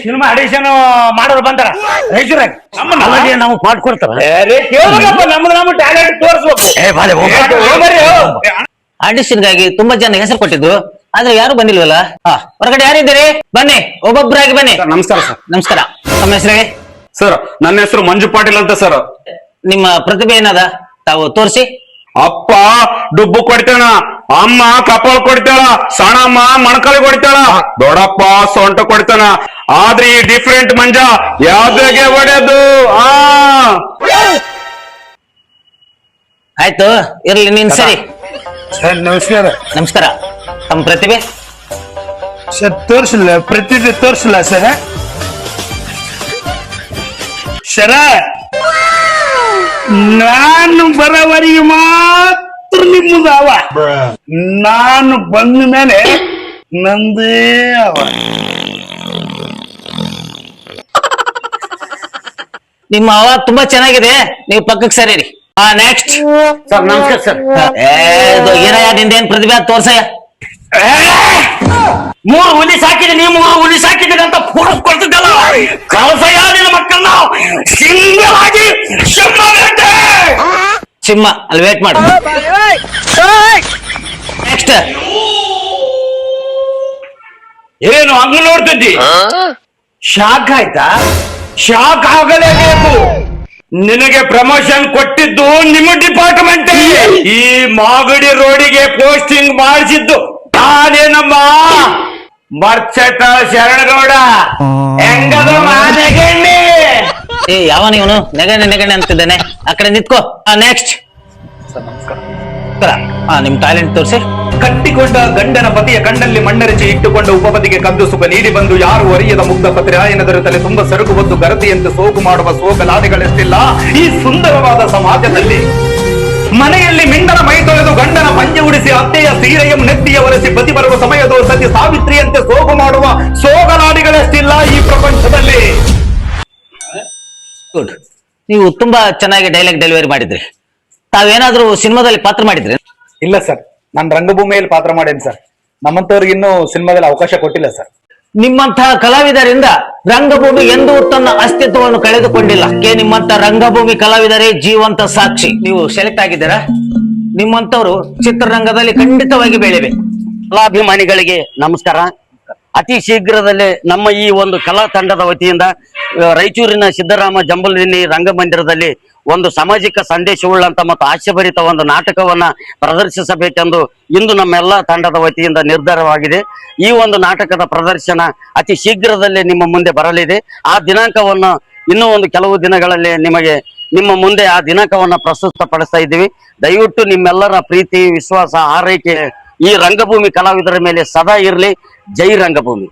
Cinema audition ಮಾಡೋರು ಬಂದಾರ ರೈತರಾಗ ನಮಗ್ ಮಾಡ್ಕೊಡ್ತಾರ ನಮ್ದು ಟ್ಯಾಲೆಂಟ್ ತೋರಿಸ್ಬೇಕು. ಆಡಿಷನ್ಗಾಗಿ ತುಂಬಾ ಜನ ಹೆಸರು ಕೊಟ್ಟಿದ್ರು, ಆದ್ರೆ ಯಾರು ಬಂದಿಲ್ವಲ್ಲ. ಹೊರಗಡೆ ಯಾರಿದ್ದೀರಿ? ಬನ್ನಿ, ಒಬ್ಬೊಬ್ಬರಾಗಿ ಬನ್ನಿ. ನಮಸ್ಕಾರ ಸರ್. ನಮಸ್ಕಾರ. ತಮ್ಮ ಹೆಸರೇ? ಸರ್, ನನ್ನ ಹೆಸರು ಮಂಜು ಪಾಟೀಲ್ ಅಂತ ಸರ್. ನಿಮ್ಮ ಪ್ರತಿಭೆ ಏನದ ತಾವು ತೋರಿಸಿ. ಅಪ್ಪ ಡುಬ್ಬು ಕೊಡ್ತೇಣ, ಅಮ್ಮ ಕಪಾಲ್ ಕೊಡ್ತಾಳ, ಸಣ್ಣಮ್ಮ ಮಣಕಳಿ ಕೊಡ್ತಾಳ, ದೊಡ್ಡಪ್ಪ ಸೊಂಟ ಕೊಡ್ತಾನ. ಆದ್ರೆ ಈ ಡಿಫ್ರೆಂಟ್ ಮಂಜ ಯಾವ್ದಾಗೆ ಹೊಡೆದು ಆಯ್ತು, ಇರ್ಲಿ ನೀನ್ ಸರಿ. ಸರ್ ನಮಸ್ಕಾರ. ನಮಸ್ಕಾರ. ತಮ್ಮ ಪ್ರತಿಭೆ ಸರ್ ತೋರಿಸಲ್ಲ, ಪ್ರತಿಭೆ ತೋರಿಸಲ್ಲ ಸರ. ಸರ ನಾನು ಬರೋವರೆಗೆ ಮಾತ್ರ ನಿಮ್ಮದು ಅವ, ನಾನು ಬಂದ ಮೇಲೆ ನಂದೇ ಅವ. ನಿಮ್ಮ ಅವಾಜ್ ತುಂಬಾ ಚೆನ್ನಾಗಿದೆ, ನೀವು ಪಕ್ಕಕ್ಕೆ ಸರಿ. ನೆಕ್ಸ್ಟ್. ಸರ್ ನಮಸ್ಕಾರ ಸರ್. ಏನಯ್ಯ ನಿಂದೇನ್ ಪ್ರತಿಭೆ ತೋರ್ಸಯ್ಯ. 3 ಹುಲಿ ಸಾಕಿದೆ, ನೀವು 3 ಹುಲಿ ಸಾಕಿದ್ದೀರಿ ಅಂತ ಕೂರಿಸ್ಕೊಳ್ತಿದ್ದಲ್ಲ. ಕಳಸಯ್ಯ ನಿನ್ನ ಮಕ್ಕಳನ್ನ ಸಿಂಗಲ್ ಆಗಿ ಸಿಂಹ ಅಲ್ಲಿ ವೇಟ್ ಮಾಡು. ನೆಕ್ಸ್ಟ್. ಏನು ಹಂಗ ನೋಡ್ತಿದ್ದಿ? ಶಾಕ್ ಆಯ್ತಾ? ಶಾಕ್ ಆಗಲೇಬೇಕು. ನಿನಗೆ ಪ್ರಮೋಷನ್ ಕೊಟ್ಟಿದ್ದು ನಿಮ್ಮ ಡಿಪಾರ್ಟ್ಮೆಂಟ್. ಈ ಮಾಗಡಿ ರೋಡಿಗೆ ಪೋಸ್ಟಿಂಗ್ ಮಾಡಿಸಿದ್ದು ನಾನೇನಮ್ಮ, ಮರ್ಚಟ ಶರಣಗೌಡ. ಹೆಂಗದ ಮಾನೆಗಣ್ಣಿ? ಯಾವ ನೀವನು ನೆಗಣ್ಣೆ ನೆಗಣ್ಣೆ ಅಂತಿದ್ದಾನೆ, ಆ ಕಡೆ ನಿಂತ್ಕೋ. ನೆಕ್ಸ್ಟ್. ನಿಮ್ ಟ್ಯಾಲೆಂಟ್ ತೋರಿಸಿ. ಕಟ್ಟಿಕೊಂಡ ಗಂಡನ ಪತಿಯ ಕಣ್ಣಲ್ಲಿ ಮಣ್ಣೆರಚಿ ಇಟ್ಟುಕೊಂಡ ಉಪಪತಿಗೆ ಕದ್ದು ಸುಖ ನೀಡಿ ಬಂದು ಯಾರು ಅರಿಯದ ಮುಗ್ಧ ಪತ್ರಾಯನದರ ತಲೆ ತುಂಬ ಸರಕು ಬಂದು ಗರತಿಯಂತೆ ಸೋಗು ಮಾಡುವ ಸೋಗಲಾದಿಗಳೆಷ್ಟಿಲ್ಲ ಈ ಸುಂದರವಾದ ಸಮಾಜದಲ್ಲಿ. ಮನೆಯಲ್ಲಿ ಮಿಂಡನ ಮೈ ತೊಳೆದು ಗಂಡನ ಪಂಜೆ ಉಡಿಸಿ ಅತ್ತೆಯ ಸೀರೆಯ ನೆತ್ತಿಯ ಒರೆಸಿ ಪತಿ ಬರುವ ಸಮಯದ ಸತಿ ಸಾವಿತ್ರಿಯಂತೆ ಸೋಗು ಮಾಡುವ ಸೋಗಲಾದಿಗಳೆಷ್ಟಿಲ್ಲ ಈ ಪ್ರಪಂಚದಲ್ಲಿ. ಗುಡ್. ನೀವು ತುಂಬಾ ಚೆನ್ನಾಗಿ ಡೈಲಾಗ್ ಡೆಲಿವರಿ ಮಾಡಿದ್ರಿ. ತಾವೇನಾದ್ರೂ ಸಿನಿಮಾದಲ್ಲಿ ಪಾತ್ರ ಮಾಡಿದ್ರಿ? ಇಲ್ಲ ಸರ್, ನಾನು ರಂಗಭೂಮಿಯಲ್ಲಿ ಪಾತ್ರ ಮಾಡೇನಿ ಸರ್. ನಮ್ಮಂತವ್ರಿಗೆ ಇನ್ನೂ ಸಿನಿಮಾದಲ್ಲಿ ಅವಕಾಶ ಕೊಟ್ಟಿಲ್ಲ ಸರ್. ನಿಮ್ಮಂತಹ ಕಲಾವಿದರಿಂದ ರಂಗಭೂಮಿ ಎಂದೂ ತನ್ನ ಅಸ್ತಿತ್ವವನ್ನು ಕಳೆದುಕೊಂಡಿಲ್ಲ. ನಿಮ್ಮಂತ ರಂಗಭೂಮಿ ಕಲಾವಿದರೇ ಜೀವಂತ ಸಾಕ್ಷಿ. ನೀವು ಸೆಲೆಕ್ಟ್ ಆಗಿದ್ದೀರಾ? ನಿಮ್ಮಂತವ್ರು ಚಿತ್ರರಂಗದಲ್ಲಿ ಖಂಡಿತವಾಗಿ ಬೆಳಿಬೇಕು. ಕಲಾಭಿಮಾನಿಗಳಿಗೆ ನಮಸ್ಕಾರ. ಅತಿ ಶೀಘ್ರದಲ್ಲೇ ನಮ್ಮ ಈ ಒಂದು ಕಲಾ ತಂಡದ ವತಿಯಿಂದ ರಾಯಚೂರಿನ ಸಿದ್ದರಾಮ ಜಂಬಲ್ದಿನ್ನಿ ರಂಗಮಂದಿರದಲ್ಲಿ ಒಂದು ಸಾಮಾಜಿಕ ಸಂದೇಶವುಳ್ಳಂತ ಮತ್ತು ಹಾಸ್ಯಭರಿತ ಒಂದು ನಾಟಕವನ್ನ ಪ್ರದರ್ಶಿಸಬೇಕೆಂದು ಇಂದು ನಮ್ಮೆಲ್ಲ ತಂಡದ ವತಿಯಿಂದ ನಿರ್ಧಾರವಾಗಿದೆ. ಈ ಒಂದು ನಾಟಕದ ಪ್ರದರ್ಶನ ಅತಿ ಶೀಘ್ರದಲ್ಲೇ ನಿಮ್ಮ ಮುಂದೆ ಬರಲಿದೆ. ಆ ದಿನಾಂಕವನ್ನು ಇನ್ನೂ ಒಂದು ಕೆಲವು ದಿನಗಳಲ್ಲಿ ನಿಮ್ಮ ಮುಂದೆ ಆ ದಿನಾಂಕವನ್ನ ಪ್ರಸ್ತುತಪಡಿಸ್ತಾ ಇದ್ದೀವಿ. ದಯವಿಟ್ಟು ನಿಮ್ಮೆಲ್ಲರ ಪ್ರೀತಿ, ವಿಶ್ವಾಸ, ಆರೈಕೆ ಈ ರಂಗಭೂಮಿ ಕಲಾವಿದರ ಮೇಲೆ ಸದಾ ಇರಲಿ. ಜೈ ರಂಗಭೂಮಿ.